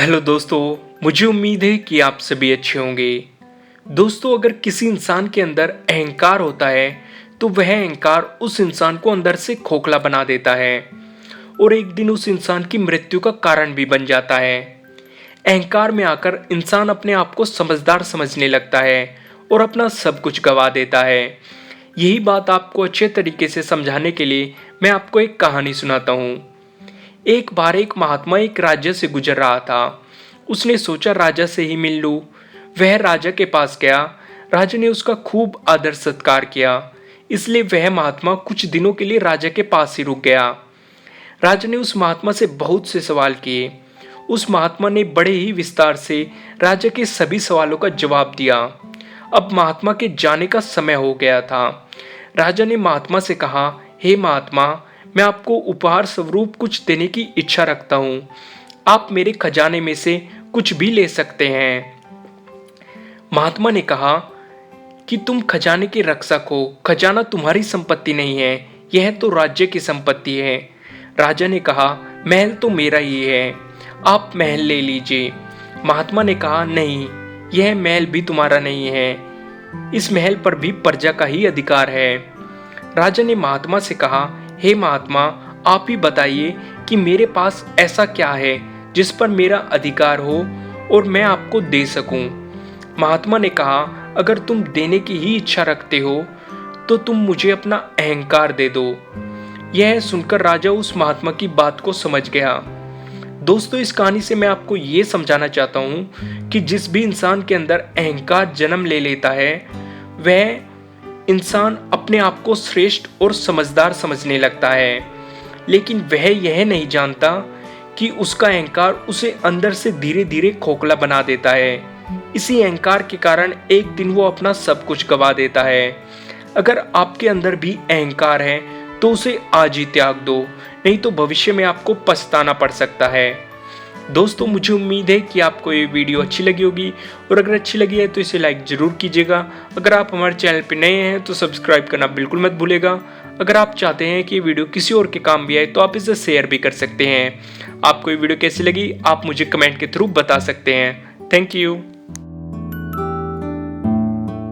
Hello दोस्तों, मुझे उम्मीद है कि आप सभी अच्छे होंगे। दोस्तों, अगर किसी इंसान के अंदर अहंकार होता है तो वह अहंकार उस इंसान को अंदर से खोखला बना देता है और एक दिन उस इंसान की मृत्यु का कारण भी बन जाता है। अहंकार में आकर इंसान अपने आप को समझदार समझने लगता है और अपना सब कुछ गवा देता है। यही बात आपको अच्छे तरीके से समझाने के लिए मैं आपको एक कहानी सुनाता हूँ। एक बार एक महात्मा एक राज्य से गुजर रहा था। उसने सोचा राजा से ही मिल लूं। वह राजा के पास गया। राजा ने उसका खूब आदर सत्कार किया, इसलिए वह महात्मा कुछ दिनों के लिए राजा के पास ही रुक गया। राजा ने उस महात्मा से बहुत से सवाल किए। उस महात्मा ने बड़े ही विस्तार से राजा के सभी सवालों का जवाब दिया। अब महात्मा के जाने का समय हो गया था। राजा ने महात्मा से कहा, हे महात्मा, मैं आपको उपहार स्वरूप कुछ देने की इच्छा रखता हूँ। आप मेरे खजाने में से कुछ भी ले सकते हैं। महात्मा ने कहा कि तुम खजाने के रक्षक हो। खजाना तुम्हारी संपत्ति नहीं है, यह तो राज्य की संपत्ति है। राजा ने कहा, महल तो मेरा ही है, आप महल ले लीजिए। महात्मा ने कहा, नहीं, यह महल भी तुम्हारा नहीं है, इस महल पर भी प्रजा का ही अधिकार है। राजा ने महात्मा से कहा, हे महात्मा, आप ही बताइए कि मेरे पास ऐसा क्या है जिस पर मेरा अधिकार हो और मैं आपको दे सकूं। महात्मा ने कहा, अगर तुम देने की ही इच्छा रखते हो तो तुम मुझे अपना अहंकार दे दो। यह सुनकर राजा उस महात्मा की बात को समझ गया। दोस्तों, इस कहानी से मैं आपको ये समझाना चाहता हूँ कि जिस भी इंसान के अंदर अहंकार जन्म ले लेता है वह इंसान अपने आप को श्रेष्ठ और समझदार समझने लगता है, लेकिन वह यह नहीं जानता कि उसका अहंकार उसे अंदर से धीरे धीरे खोखला बना देता है। इसी अहंकार के कारण एक दिन वो अपना सब कुछ गवा देता है। अगर आपके अंदर भी अहंकार है तो उसे आज ही त्याग दो, नहीं तो भविष्य में आपको पछताना पड़ सकता है। दोस्तों, मुझे उम्मीद है कि आपको ये वीडियो अच्छी लगी होगी और अगर अच्छी लगी है तो इसे लाइक ज़रूर कीजिएगा। अगर आप हमारे चैनल पर नए हैं तो सब्सक्राइब करना बिल्कुल मत भूलिएगा। अगर आप चाहते हैं कि ये वीडियो किसी और के काम भी आए तो आप इसे शेयर भी कर सकते हैं। आपको ये वीडियो कैसी लगी आप मुझे कमेंट के थ्रू बता सकते हैं। Thank you.